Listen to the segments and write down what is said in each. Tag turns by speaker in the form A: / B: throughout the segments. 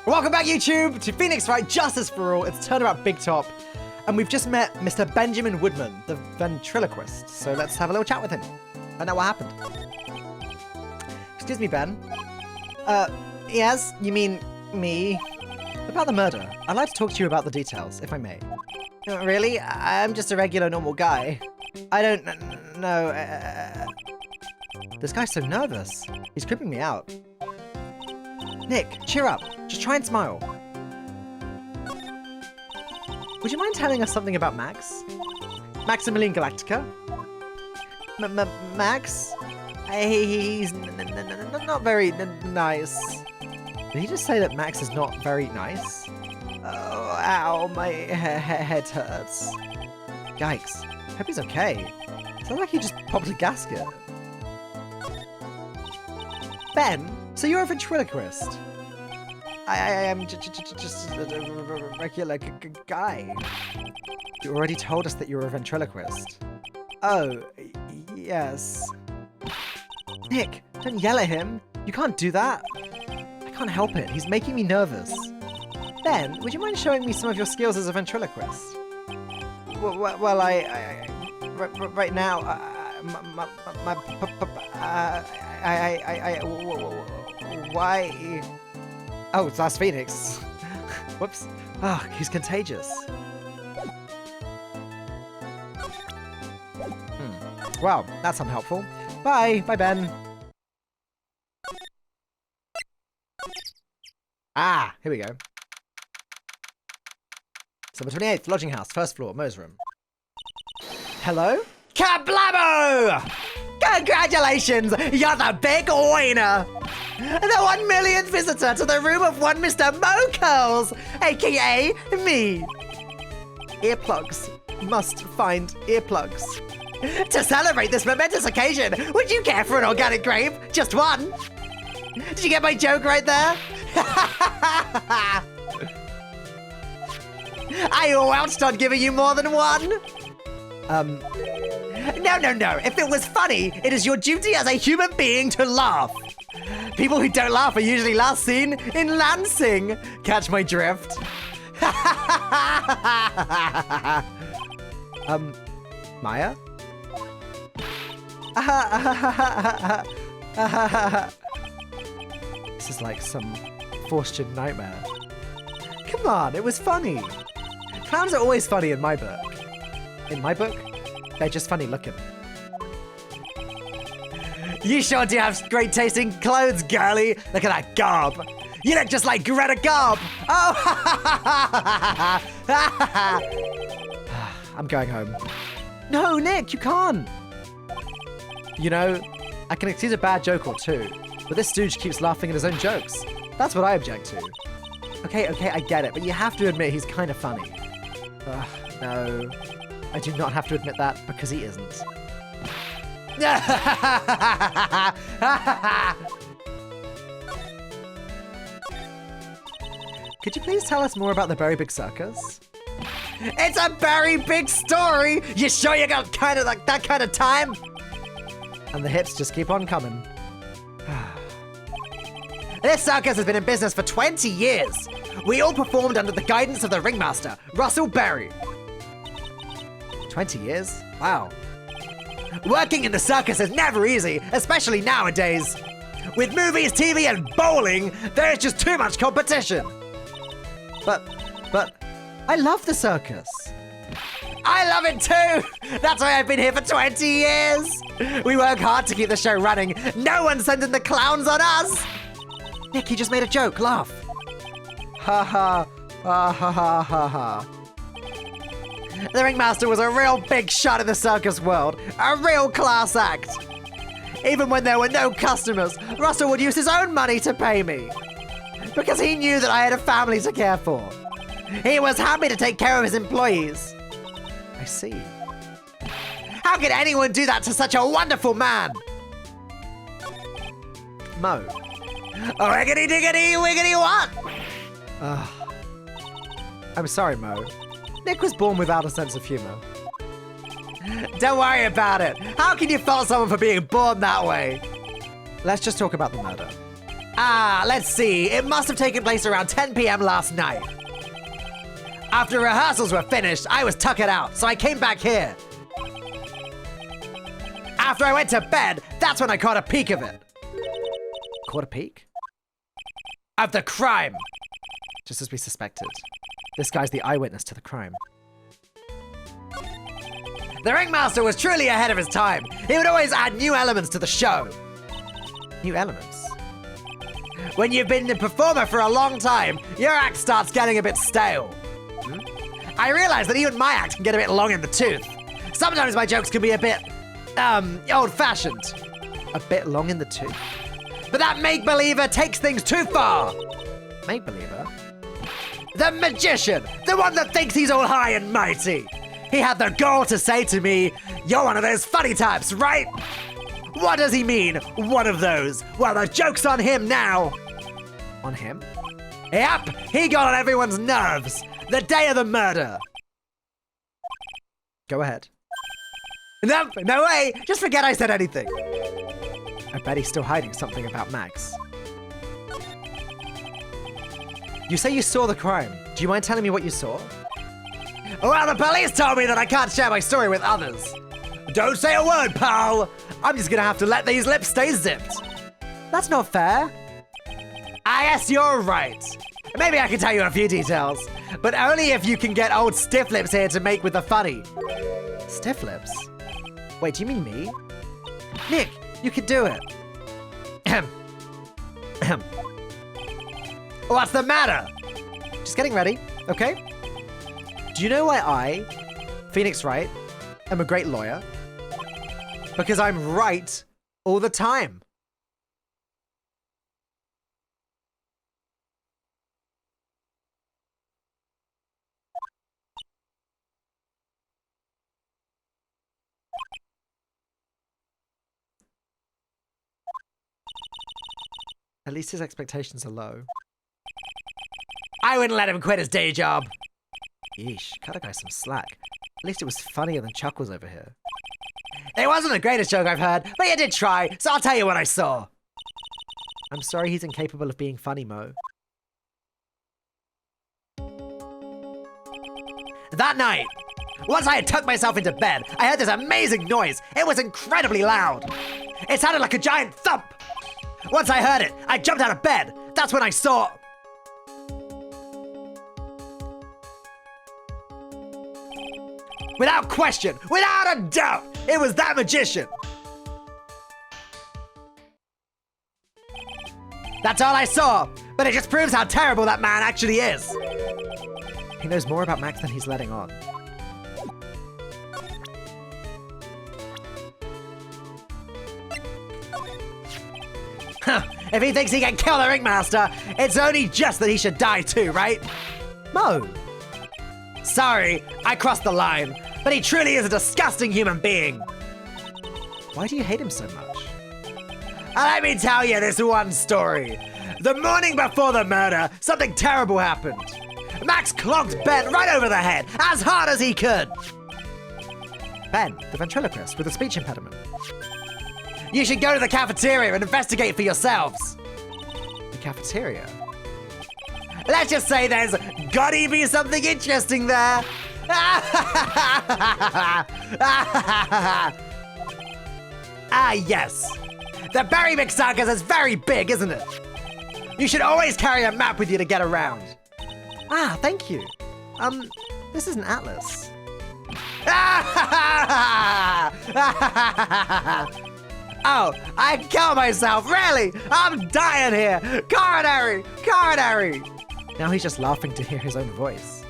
A: Welcome back, YouTube, to Phoenix Wright Justice for All. It's Turnabout Big Top, and we've just met Mr. Benjamin Woodman, the ventriloquist. So let's have a little chat with him. Find out what happened. Excuse me, Ben. Yes, you mean me? About the murder. I'd like to talk to you about the details, if I may. Really? I'm just a regular, normal guy. I don't know. This guy's so nervous. He's creeping me out. Nick, cheer up. Just try and smile. Would you mind telling us something about Max? Maximilian Galactica? Max? He's not very nice. Did he just say that Max is not very nice? Oh, ow, my head hurts. Yikes. Hope he's okay. Sounds like he just popped a gasket. Ben, so you're a ventriloquist? I am just a regular guy. You already told us that you're a ventriloquist. Oh, yes. Nick, don't yell at him. You can't do that. I can't help it. He's making me nervous. Ben, would you mind showing me some of your skills as a ventriloquist? Well, right now, why? Oh, it's Last Phoenix. Whoops. Oh, he's contagious. Wow, that's unhelpful. Bye. Bye, Ben. Ah, here we go. Number 28th, lodging house, first floor, Mo's room. Hello? Kablamo! Congratulations! You're the big winner! The 1 millionth visitor to the room of one Mr. Mo Curls, aka me. Earplugs. Must find earplugs. To celebrate this momentous occasion, would you care for an organic grape? Just one? Did you get my joke right there? I ouched on giving you more than one. No. If it was funny, it is your duty as a human being to laugh. People who don't laugh are usually last seen in Lansing. Catch my drift? Maya? This is like some fortune nightmare. Come on, it was funny. Clowns are always funny in my book. In my book, they're just funny looking. You sure do have great tasting clothes, girlie. Look at that garb. You look just like Greta Garb. Oh, I'm going home. No, Nick, you can't. You know, I can excuse a bad joke or two, but this stooge keeps laughing at his own jokes. That's what I object to. Okay, I get it, but you have to admit he's kind of funny. No, I do not have to admit that because he isn't. Could you please tell us more about the Very Big Circus? It's a very big story! You sure you got kind of like that kind of time? And the hits just keep on coming. This circus has been in business for 20 years. We all performed under the guidance of the ringmaster, Russell Berry. 20 years? Wow. Working in the circus is never easy, especially nowadays. With movies, TV, and bowling, there is just too much competition. But, I love the circus. I love it too! That's why I've been here for 20 years! We work hard to keep the show running. No one's sending the clowns on us! Nick, you just made a joke. Laugh. Ha ha. Ha ha ha ha ha. The ringmaster was a real big shot in the circus world. A real class act. Even when there were no customers, Russell would use his own money to pay me. Because he knew that I had a family to care for. He was happy to take care of his employees. I see. How could anyone do that to such a wonderful man? Mo. Oh, wiggity diggity wiggity what? I'm sorry, Mo. Nick was born without a sense of humor. Don't worry about it. How can you fault someone for being born that way? Let's just talk about the murder. Let's see. It must have taken place around 10 p.m. last night. After rehearsals were finished, I was tuckered out, so I came back here. After I went to bed, that's when I caught a peek of it. Caught a peek? Of the crime. Just as we suspected. This guy's the eyewitness to the crime. The ringmaster was truly ahead of his time. He would always add new elements to the show. New elements? When you've been a performer for a long time, your act starts getting a bit stale. I realize that even my act can get a bit long in the tooth. Sometimes my jokes can be a bit, old-fashioned. A bit long in the tooth? But that make-believer takes things too far. Make-believer? The magician! The one that thinks he's all high and mighty! He had the gall to say to me, "You're one of those funny types, right?" What does he mean, one of those? Well, the joke's on him now. On him? Yep, he got on everyone's nerves. The day of the murder. Go ahead. Nope, no way. Just forget I said anything. I bet he's still hiding something about Max. You say you saw the crime. Do you mind telling me what you saw? Well, the police told me that I can't share my story with others. Don't say a word, pal. I'm just gonna have to let these lips stay zipped. That's not fair. I guess you're right. Maybe I can tell you a few details, but only if you can get old Stiff Lips here to make with the funny. Stiff Lips? Wait, do you mean me? Nick, you could do it. What's the matter? Just getting ready, okay? Do you know why I, Phoenix Wright, am a great lawyer? Because I'm right all the time. At least his expectations are low. I wouldn't let him quit his day job. Yeesh, cut a guy some slack. At least it was funnier than Chuckles over here. It wasn't the greatest joke I've heard, but you did try, so I'll tell you what I saw. I'm sorry he's incapable of being funny, Mo. That night, once I had tucked myself into bed, I heard this amazing noise. It was incredibly loud. It sounded like a giant thump. Once I heard it, I jumped out of bed. That's when I saw... Without question, without a doubt, it was that magician. That's all I saw, but it just proves how terrible that man actually is. He knows more about Max than he's letting on. If he thinks he can kill the ringmaster, it's only just that he should die too, right? Mo. Sorry, I crossed the line, but he truly is a disgusting human being. Why do you hate him so much? Let me tell you this one story. The morning before the murder, something terrible happened. Max clonked Ben right over the head, as hard as he could. Ben, the ventriloquist with a speech impediment. You should go to the cafeteria and investigate for yourselves. The cafeteria? Let's just say there's gotta be something interesting there. Yes. The Berry Big Circus is very big, isn't it? You should always carry a map with you to get around. Thank you. This is an atlas. Oh, I killed myself, really? I'm dying here. Coronary, coronary. Now he's just laughing to hear his own voice.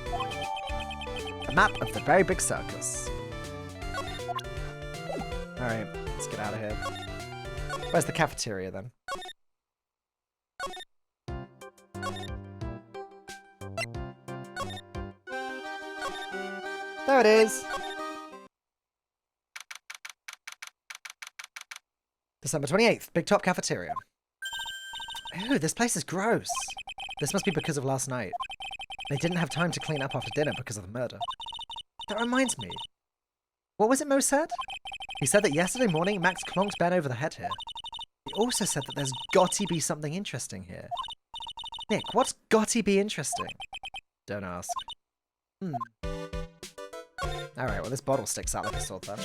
A: A map of the Very Big Circus. All right, let's get out of here. Where's the cafeteria then? There it is. December 28th, Big Top Cafeteria. Ooh, this place is gross. This must be because of last night. They didn't have time to clean up after dinner because of the murder. That reminds me. What was it Mo said? He said that yesterday morning Max clonked Ben over the head here. He also said that there's gotta be something interesting here. Nick, what's gotta be interesting? Don't ask. Alright, well this bottle sticks out like a sore thumb.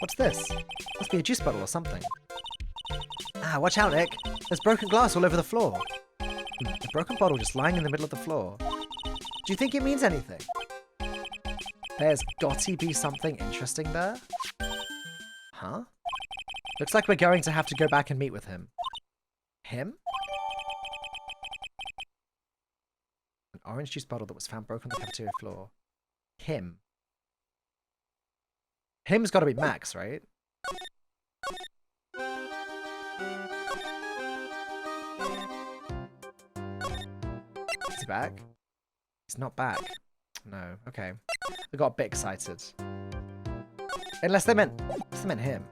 A: What's this? Must be a juice bottle or something. Ah, watch out, Nick. There's broken glass all over the floor. A broken bottle just lying in the middle of the floor. Do you think it means anything? There's gotta be something interesting there? Huh? Looks like we're going to have to go back and meet with him. Him? An orange juice bottle that was found broken on the cafeteria floor. Him. Him's gotta be Max, right? Is he back? He's not back. No, okay. I got a bit excited. Unless they meant him.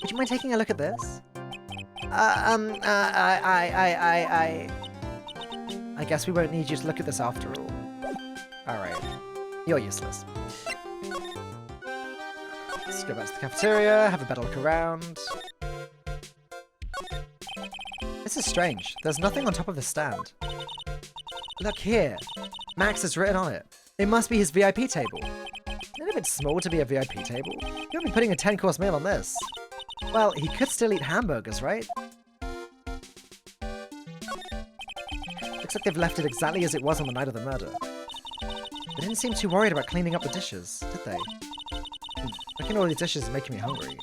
A: Would you mind taking a look at this? I guess we won't need you to look at this after all. Alright. You're useless. Let's go back to the cafeteria, have a better look around. This is strange. There's nothing on top of the stand. Look here. Max is written on it. It must be his VIP table. Isn't it a bit small to be a VIP table? You won't be putting a 10-course meal on this. Well, he could still eat hamburgers, right? Looks like they've left it exactly as it was on the night of the murder. They didn't seem too worried about cleaning up the dishes, did they? Looking at all these dishes is making me hungry.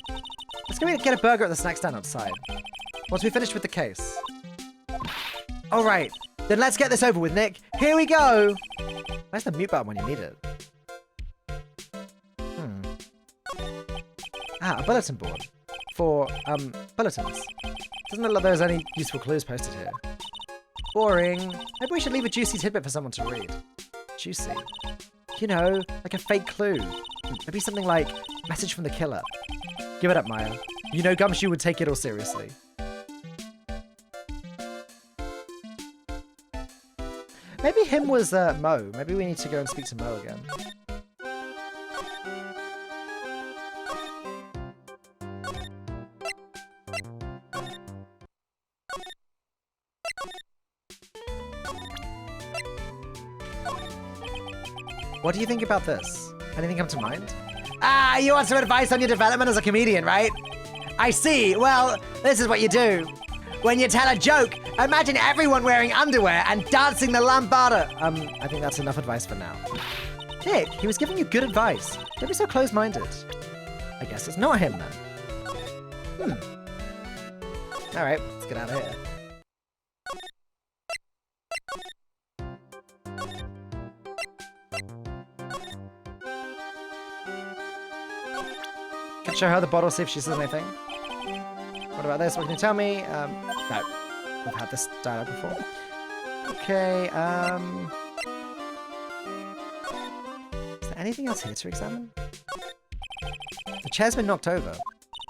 A: Let's go get a burger at the snack stand outside. Once we finish with the case. Alright, then let's get this over with, Nick. Here we go! Where's the mute button when you need it? Ah, a bulletin board. For, bulletins. Doesn't look like there's any useful clues posted here. Boring. Maybe we should leave a juicy tidbit for someone to read. Juicy. You know, like a fake clue. Maybe something like, message from the killer. Give it up, Maya. You know Gumshoe would take it all seriously. Maybe him was, Mo. Maybe we need to go and speak to Mo again. What do you think about this? Anything come to mind? Ah, you want some advice on your development as a comedian, right? I see. Well, this is what you do. When you tell a joke, imagine everyone wearing underwear and dancing the lambada. I think that's enough advice for now. Nick, he was giving you good advice. Don't be so close-minded. I guess it's not him, then. Alright, let's get out of here. Can I show her the bottle, see if she says anything? What about this? What can you tell me? No. We've had this dialogue before. Okay, is there anything else here to examine? The chair's been knocked over.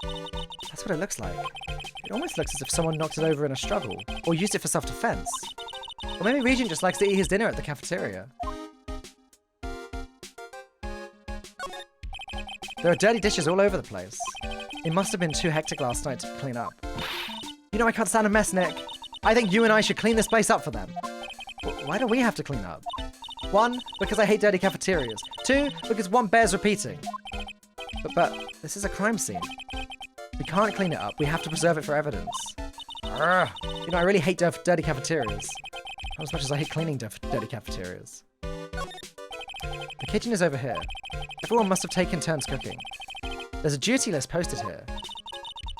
A: That's what it looks like. It almost looks as if someone knocked it over in a struggle, or used it for self-defense. Or maybe Regent just likes to eat his dinner at the cafeteria. There are dirty dishes all over the place. It must have been too hectic last night to clean up. You know I can't stand a mess, Nick. I think you and I should clean this place up for them. Why do we have to clean up? 1, because I hate dirty cafeterias. 2, because one bears repeating. But this is a crime scene. We can't clean it up. We have to preserve it for evidence. Urgh. You know, I really hate dirty cafeterias. Not as much as I hate cleaning dirty cafeterias. The kitchen is over here. Everyone must have taken turns cooking. There's a duty list posted here.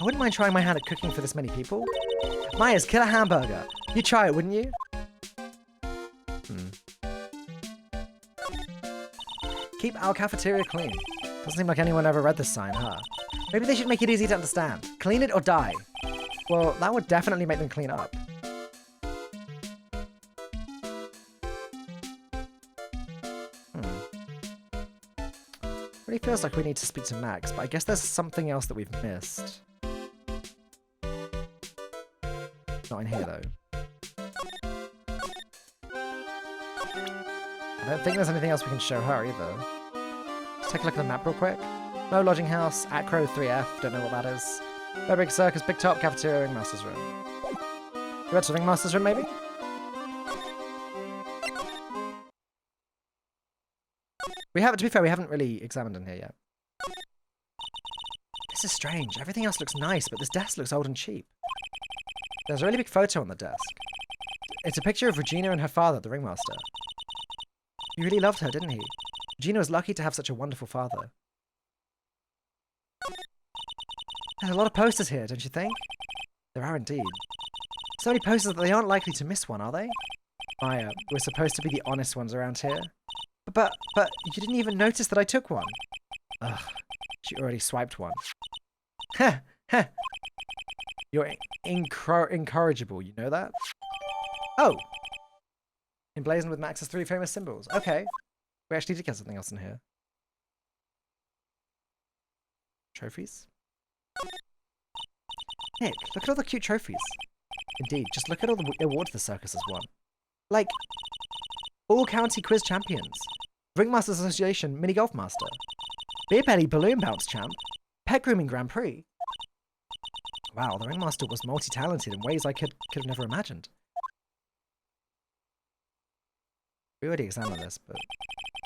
A: I wouldn't mind trying my hand at cooking for this many people. Maya's killer hamburger. You'd try it, wouldn't you? Keep our cafeteria clean. Doesn't seem like anyone ever read this sign, huh? Maybe they should make it easy to understand. Clean it or die. Well, that would definitely make them clean up. Really feels like we need to speak to Max, but I guess there's something else that we've missed. Not in here, though. I don't think there's anything else we can show her, either. Let's take a look at the map real quick.
B: No lodging house, Acro 3F, don't know what that is. No big circus, big top, cafeteria, ringmaster's room. You went to the ringmaster's room, maybe? We haven't, to be fair, we haven't really examined in here yet. This is strange. Everything else looks nice, but this desk looks old and cheap. There's a really big photo on the desk. It's a picture of Regina and her father, the ringmaster. He really loved her, didn't he? Regina was lucky to have such a wonderful father. There's a lot of posters here, don't you think? There are indeed. So many posters that they aren't likely to miss one, are they? Maya, we're supposed to be the honest ones around here. But you didn't even notice that I took one. Ugh, she already swiped one. Heh, heh. You're incorrigible, you know that? Oh! Emblazoned with Max's 3 famous symbols. Okay. We actually did get something else in here. Trophies? Nick, look at all the cute trophies. Indeed, just look at all the awards the circus has won. Like, all county quiz champions, Ringmasters Association mini golf master, Beer Belly balloon bounce champ, pet grooming Grand Prix. Wow, the ringmaster was multi-talented in ways I could have never imagined. We already examined this, but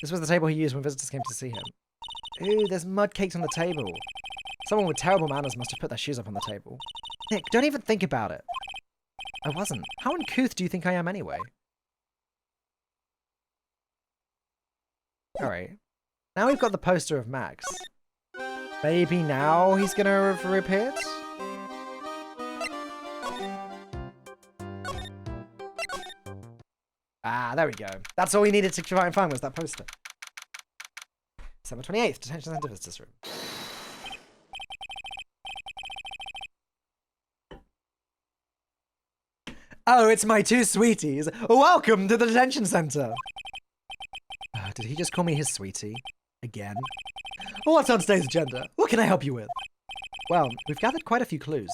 B: this was the table he used when visitors came to see him. Ooh, there's mud caked on the table. Someone with terrible manners must have put their shoes up on the table. Nick, don't even think about it. I wasn't. How uncouth do you think I am anyway? Alright. Now we've got the poster of Max. Maybe now he's gonna have reappeared? Ah, there we go. That's all we needed to try and find was that poster. December 28th, Detention Center Visitors Room. Oh, it's my 2 sweeties. Welcome to the detention center. Did he just call me his sweetie? Again? What's on today's agenda? What can I help you with? Well, we've gathered quite a few clues.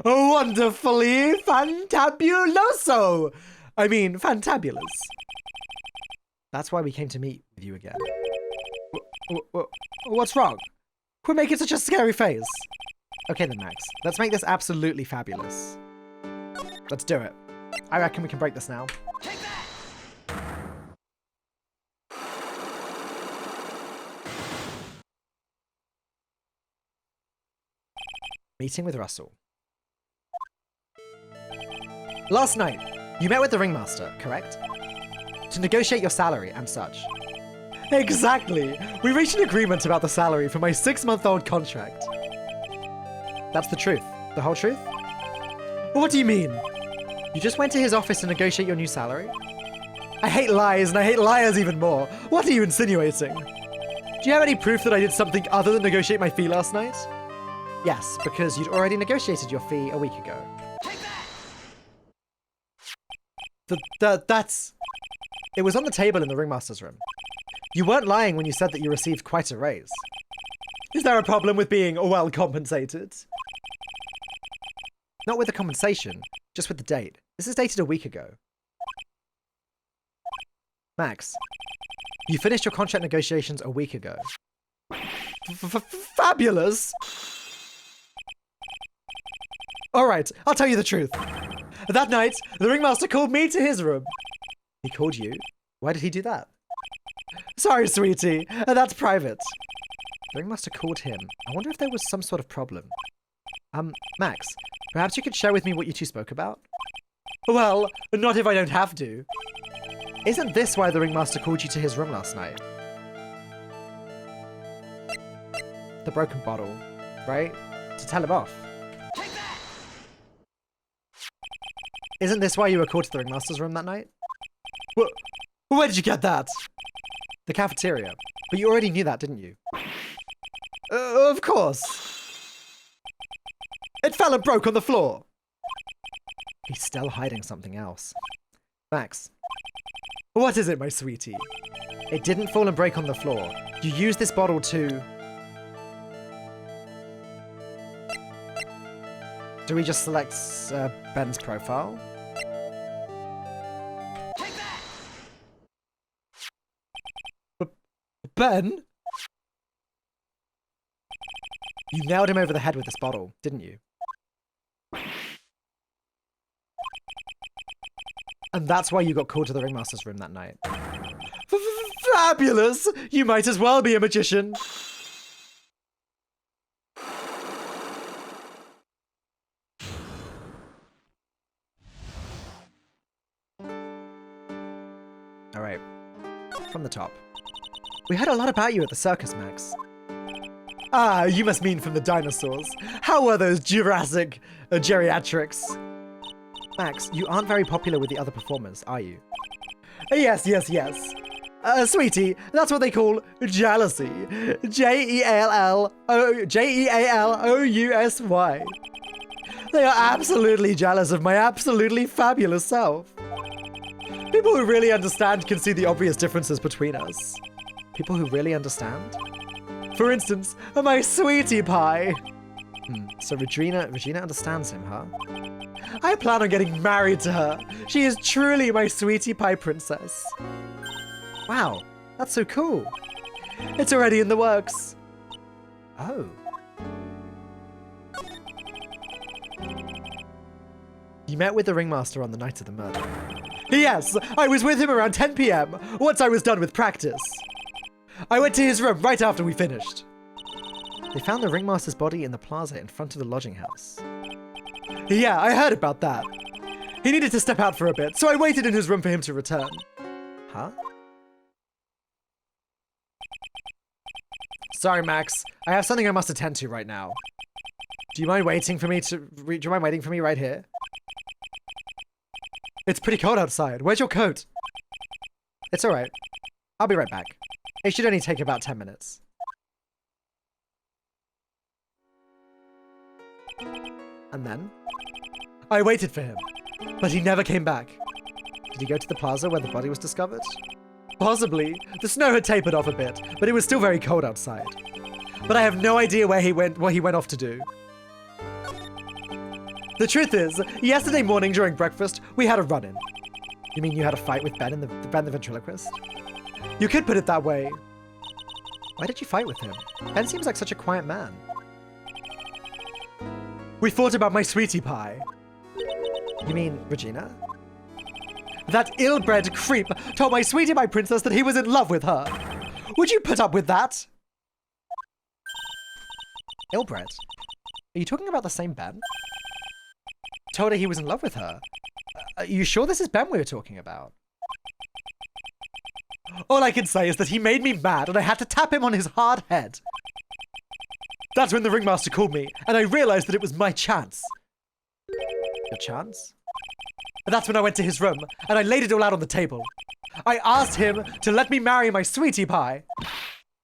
B: Wonderfully fantabuloso! I mean, fantabulous. That's why we came to meet with you again. What's wrong? Quit making such a scary face. Okay then, Max. Let's make this absolutely fabulous. Let's do it. I reckon we can break this now. Take that! Meeting with Russell. Last night, you met with the ringmaster, correct? To negotiate your salary and such. Exactly! We reached an agreement about the salary for my 6-month-old contract. That's the truth. The whole truth? What do you mean? You just went to his office to negotiate your new salary? I hate lies, and I hate liars even more. What are you insinuating? Do you have any proof that I did something other than negotiate my fee last night? Yes, because you'd already negotiated your fee a week ago. Take that! That's... It was on the table in the ringmaster's room. You weren't lying when you said that you received quite a raise. Is there a problem with being well compensated? Not with the compensation, just with the date. This is dated a week ago. Max, you finished your contract negotiations a week ago. Fabulous! Alright, I'll tell you the truth. That night, the ringmaster called me to his room. He called you? Why did he do that? Sorry, sweetie. That's private. The ringmaster called him. I wonder if there was some sort of problem. Max, perhaps you could share with me what you two spoke about? Well, not if I don't have to. Isn't this why the ringmaster called you to his room last night? The broken bottle, right? To tell him off. Take that! Isn't this why you were called to the ringmaster's room that night? Where did you get that? The cafeteria. But you already knew that, didn't you? Of course. It fell and broke on the floor. He's still hiding something else. Max. What is it, my sweetie? It didn't fall and break on the floor. You used this bottle to... Do we just select Ben's profile? Take that! Ben? You nailed him over the head with this bottle, didn't you? And that's why you got called to the ringmaster's room that night. Fabulous! You might as well be a magician. Alright. From the top. We heard a lot about you at the circus, Max. Ah, you must mean from the dinosaurs. How were those Jurassic geriatrics? Max, you aren't very popular with the other performers, are you? Yes. Sweetie, that's what they call jealousy. Jealousy. They are absolutely jealous of my absolutely fabulous self. People who really understand can see the obvious differences between us. People who really understand? For instance, my sweetie pie. So Regina understands him, huh? I plan on getting married to her. She is truly my sweetie pie princess. Wow, that's so cool. It's already in the works. Oh. You met with the ringmaster on the night of the murder. Yes, I was with him around 10 PM, once I was done with practice. I went to his room right after we finished. They found the ringmaster's body in the plaza in front of the lodging house. Yeah, I heard about that. He needed to step out for a bit, so I waited in his room for him to return. Huh? Sorry, Max. I have something I must attend to right now. Do you mind waiting for me right here? It's pretty cold outside. Where's your coat? It's alright. I'll be right back. It should only take about 10 minutes. And then? I waited for him, but he never came back. Did he go to the plaza where the body was discovered? Possibly. The snow had tapered off a bit, but it was still very cold outside. But I have no idea what he went off to do. The truth is, yesterday morning during breakfast, we had a run-in. You mean you had a fight with Ben the ventriloquist? You could put it that way. Why did you fight with him? Ben seems like such a quiet man. We fought about my sweetie pie. You mean Regina? That ill-bred creep told my sweetie pie princess that he was in love with her. Would you put up with that? Ill-bred? Are you talking about the same Ben? Told her he was in love with her. Are you sure this is Ben we were talking about? All I can say is that he made me mad and I had to tap him on his hard head. That's when the ringmaster called me, and I realized that it was my chance. Your chance? And that's when I went to his room, and I laid it all out on the table. I asked him to let me marry my sweetie pie.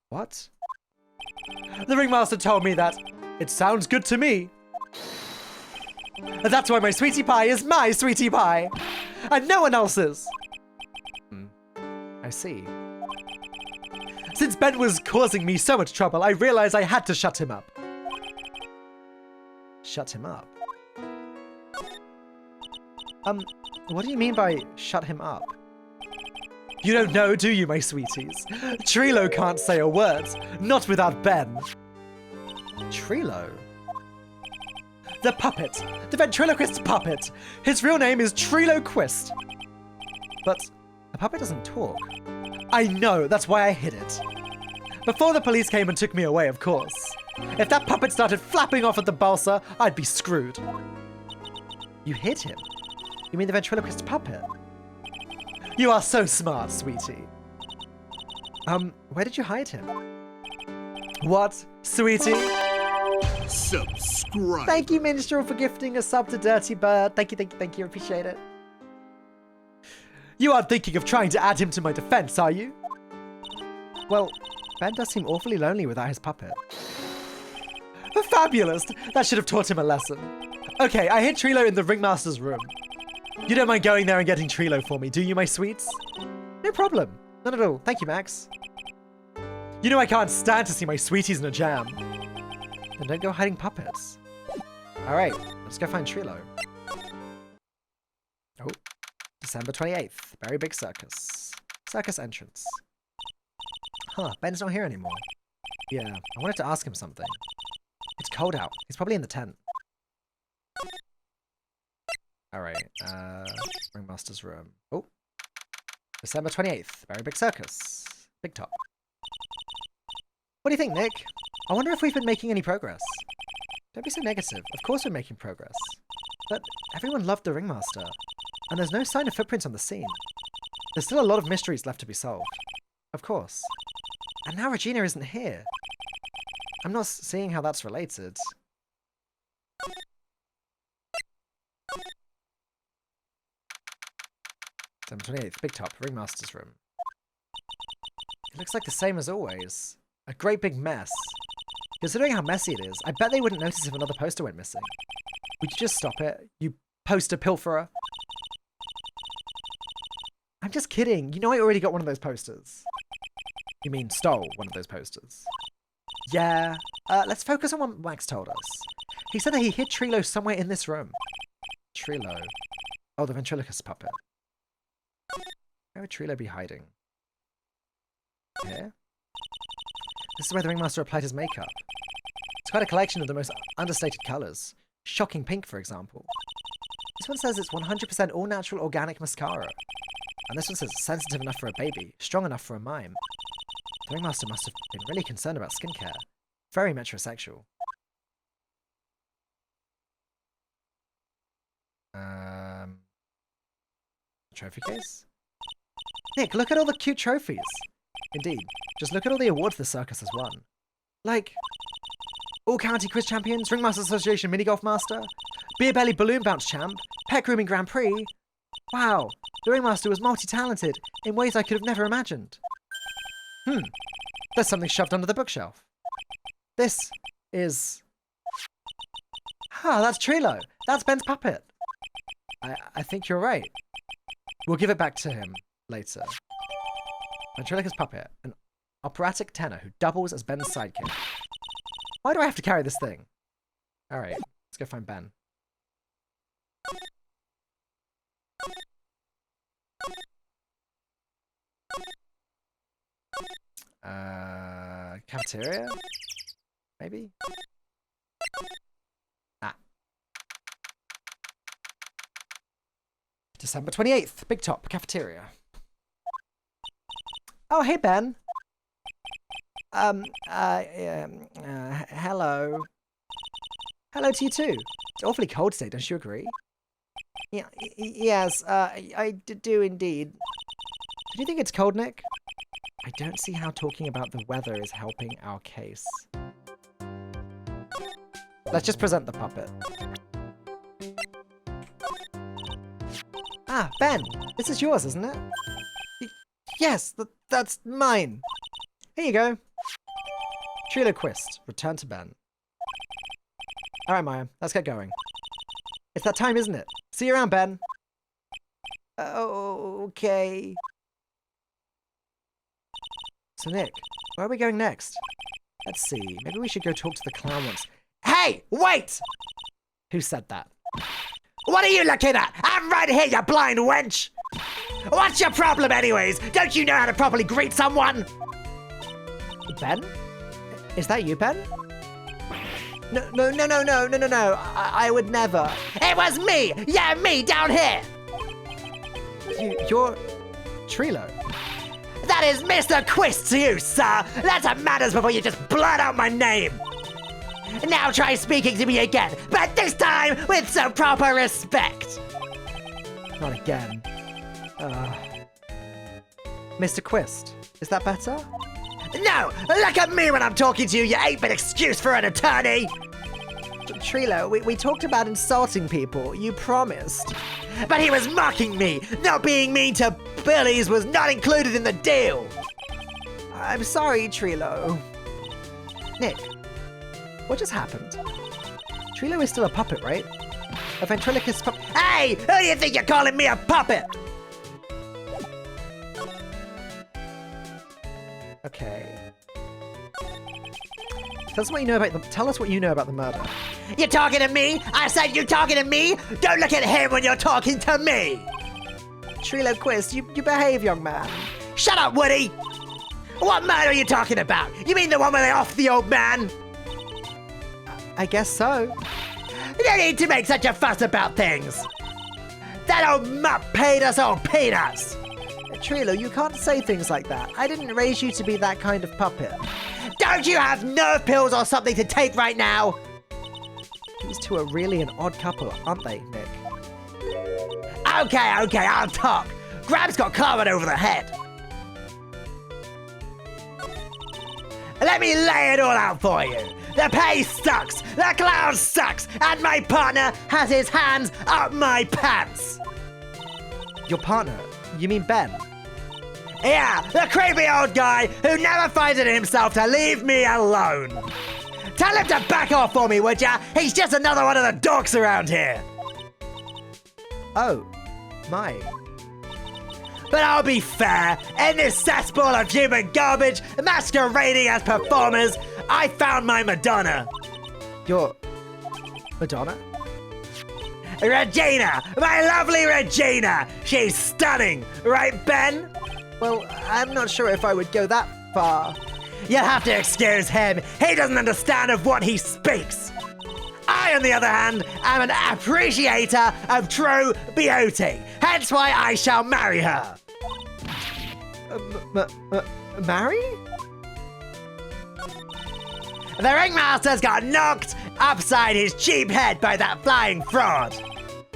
B: What? The ringmaster told me that it sounds good to me. And that's why my sweetie pie is my sweetie pie, and no one else's. I see. Since Ben was causing me so much trouble, I realized I had to shut him up. Shut him up? What do you mean by shut him up? You don't know, do you, my sweeties? Trilo can't say a word, not without Ben. Trilo? The puppet. The ventriloquist puppet. His real name is Triloquist. But a puppet doesn't talk. I know, that's why I hid it. Before the police came and took me away, of course. If that puppet started flapping off at the balsa, I'd be screwed. You hid him? You mean the ventriloquist puppet? You are so smart, sweetie. Where did you hide him? What, sweetie?
C: Subscribe.
B: Thank you, Minstrel, for gifting a sub to Dirty Bird. Thank you, appreciate it. You aren't thinking of trying to add him to my defense, are you? Well, Ben does seem awfully lonely without his puppet. Fabulous! That should have taught him a lesson. Okay, I hid Trilo in the ringmaster's room. You don't mind going there and getting Trilo for me, do you, my sweets? No problem. None at all. Thank you, Max. You know I can't stand to see my sweeties in a jam. Then don't go hiding puppets. Alright, let's go find Trilo. Oh, December 28th. Very big circus. Circus entrance. Huh, Ben's not here anymore. Yeah, I wanted to ask him something. cold out. He's probably in the tent. Alright, Ringmaster's room. Oh. December 28th. Very big circus. Big top. What do you think, Nick? I wonder if we've been making any progress. Don't be so negative. Of course we're making progress. But everyone loved the Ringmaster. And there's no sign of footprints on the scene. There's still a lot of mysteries left to be solved. Of course. And now Regina isn't here. I'm not seeing how that's related. December 28th, big top, Ringmaster's room. It looks like the same as always. A great big mess. Considering how messy it is, I bet they wouldn't notice if another poster went missing. Would you just stop it, you poster pilferer? I'm just kidding. You know I already got one of those posters. You mean stole one of those posters? Yeah. Let's focus on what Max told us. He said that he hid Trilo somewhere in this room. Trilo? Oh, the ventriloquist puppet. Where would Trilo be hiding? Here? This is where the Ringmaster applied his makeup. It's quite a collection of the most understated colours. Shocking pink, for example. This one says it's 100% all-natural organic mascara. And this one says it's sensitive enough for a baby, strong enough for a mime. The Ringmaster must have been really concerned about skincare. Very metrosexual. Trophy case? Nick, look at all the cute trophies. Indeed. Just look at all the awards the circus has won. Like, all county quiz champions, Ringmaster Association mini golf master, beer belly balloon bounce champ, pet grooming Grand Prix. Wow, the Ringmaster was multi-talented in ways I could have never imagined. There's something shoved under the bookshelf. This is... that's Trilo. That's Ben's puppet. I think you're right. We'll give it back to him later. Ventriloquist puppet, an operatic tenor who doubles as Ben's sidekick. Why do I have to carry this thing? Alright, let's go find Ben. Cafeteria? Maybe? December 28th, Big Top, cafeteria. Oh, hey, Ben. Hello. Hello to you too. It's awfully cold today, don't you agree? Yeah, yes, I do indeed. Do you think it's cold, Nick? I don't see how talking about the weather is helping our case. Let's just present the puppet. Ah, Ben, this is yours, isn't it? Yes, that's mine. Here you go. Triloquist, return to Ben. Alright, Maya, let's get going. It's that time, isn't it? See you around, Ben. Okay. So, Nick, where are we going next? Let's see, maybe we should go talk to the clown once. Hey, wait! Who said that? What are you looking at? I'm right here, you blind wench! What's your problem anyways? Don't you know how to properly greet someone? Ben? Is that you, Ben? No. I would never. It was me! Yeah, me, down here! You're... Trilo. That is Mr. Quist to you, sir! Let up matters before you just blurt out my name! Now try speaking to me again, but this time with some proper respect! Not again. Mr. Quist, is that better? No! Look at me when I'm talking to you, you 8-bit excuse for an attorney! Trilo, we talked about insulting people. You promised. But he was mocking me! Not being mean to Billies was not included in the deal! I'm sorry, Trilo. Nick, what just happened? Trilo is still a puppet, right? A ventriloquist puppet. Hey! Who do you think you're calling me a puppet? Okay. Tell us what you know about the murder. You talking to me? I said you talking to me? Don't look at him when you're talking to me! Trilo Quist, you behave, young man. Shut up, Woody! What murder are you talking about? You mean the one where they off the old man? I guess so.
A: You don't need to make such a fuss about things. That old mutt paid us all peanuts.
B: Trilo, you can't say things like that. I didn't raise you to be that kind of puppet.
A: Don't you have nerve pills or something to take right now?
B: These two are really an odd couple, aren't they, Nick?
A: Okay, I'll talk. Grab's got clobbered over the head. Let me lay it all out for you. The pay sucks, the clown sucks, and my partner has his hands up my pants.
B: Your partner? You mean Ben?
A: Yeah, the creepy old guy who never finds it in himself to leave me alone. Tell him to back off for me, would ya? He's just another one of the dorks around here.
B: Oh, my.
A: But I'll be fair, in this cesspool of human garbage masquerading as performers, I found my Madonna.
B: Your Madonna?
A: Regina! My lovely Regina! She's stunning, right, Ben?
B: Well, I'm not sure if I would go that far.
A: You'll have to excuse him. He doesn't understand of what he speaks. I, on the other hand, am an appreciator of true beauty. Hence why I shall marry her.
B: Marry?
A: The ringmaster's got knocked upside his cheap head by that flying fraud.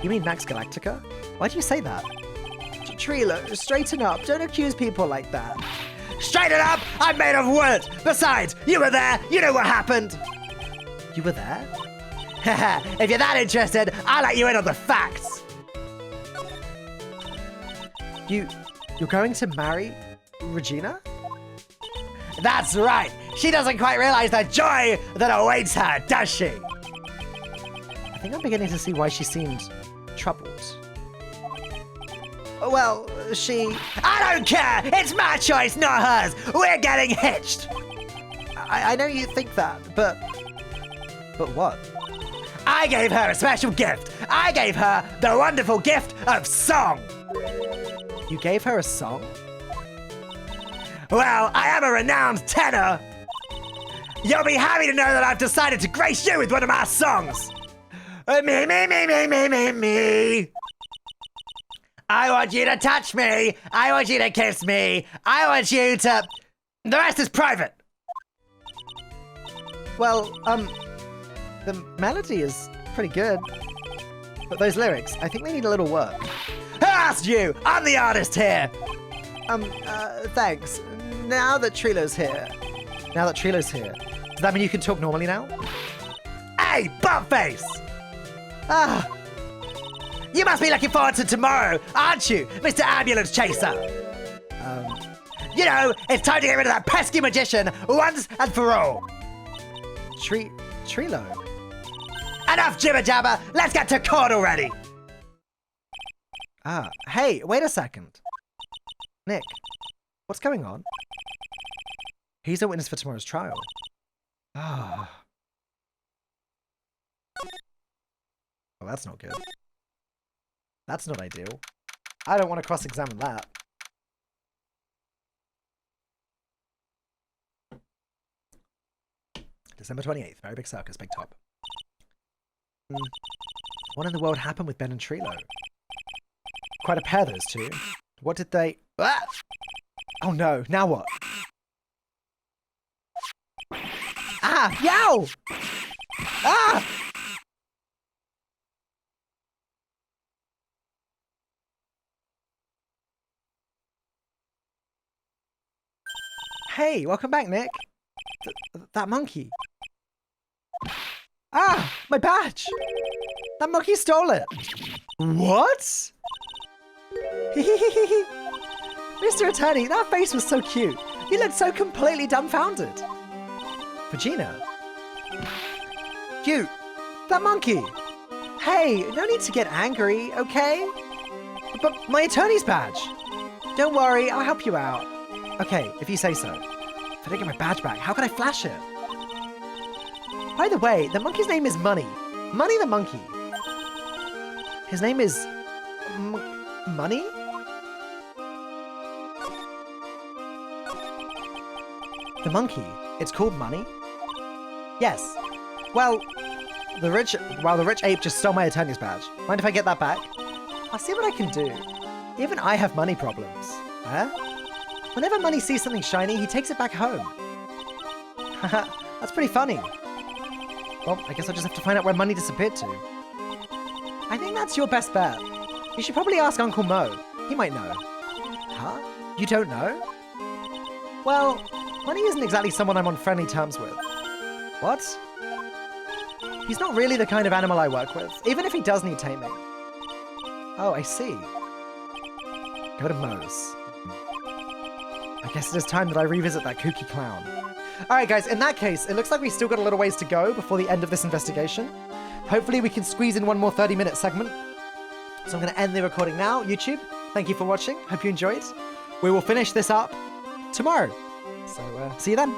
B: You mean Max Galactica? Why do you say that? Trilo, straighten up. Don't accuse people like that.
A: Straighten up! I'm made of wood! Besides, you were there. You know what happened.
B: You were there?
A: If you're that interested, I'll let you in on the facts.
B: You're going to marry Regina?
A: That's right. She doesn't quite realize the joy that awaits her, does she?
B: I think I'm beginning to see why she seemed troubled. Well,
A: I don't care! It's my choice, not hers! We're getting hitched!
B: I know you think that, but what?
A: I gave her a special gift. I gave her the wonderful gift of song.
B: You gave her a song?
A: Well, I am a renowned tenor. You'll be happy to know that I've decided to grace you with one of my songs. Me. I want you to touch me. I want you to kiss me. I want you to... The rest is private.
B: Well, the melody is pretty good. But those lyrics, I think they need a little work.
A: Who asked you? I'm the artist here.
B: Thanks. Now that Trilo's here, does that mean you can talk normally now?
A: Hey, buttface!
B: Ah,
A: You must be looking forward to tomorrow, aren't you, Mr. Ambulance Chaser? You know, it's time to get rid of that pesky magician once and for all.
B: Trilo?
A: Enough jibber jabber, let's get to court already.
B: Ah, hey, wait a second. Nick, what's going on? He's a witness for tomorrow's trial. Ah. Well, that's not good. That's not ideal. I don't want to cross-examine that. December 28th, very big circus, big top. What in the world happened with Ben and Trilo? Quite a pair, those two. What did they... Ah! Oh no, now what? Ah! Yow! Ah! Hey, welcome back, Nick. That monkey. Ah! My badge! That monkey stole it! What? Mr. Attorney, that face was so cute. You looked so completely dumbfounded. Regina? You! That monkey! Hey, no need to get angry, okay? But my attorney's badge! Don't worry, I'll help you out. Okay, if you say so. If I don't get my badge back, how can I flash it? By the way, the monkey's name is Money. Money the monkey. His name is... Money? The monkey. It's called Money? Yes. Well, the rich ape just stole my attorney's badge. Mind if I get that back? I'll see what I can do. Even I have money problems. Huh? Whenever Money sees something shiny, he takes it back home. Haha, that's pretty funny. Well, I guess I'll just have to find out where Money disappeared to. I think that's your best bet. You should probably ask Uncle Mo. He might know. Huh? You don't know? Well, Money isn't exactly someone I'm on friendly terms with. What? He's not really the kind of animal I work with, even if he does need taming. Oh, I see. Go to Moe's. I guess it is time that I revisit that kooky clown. Alright guys, in that case, it looks like we still got a little ways to go before the end of this investigation. Hopefully we can squeeze in one more 30-minute segment. So I'm going to end the recording now. YouTube, thank you for watching. Hope you enjoyed. We will finish this up tomorrow. So, see you then.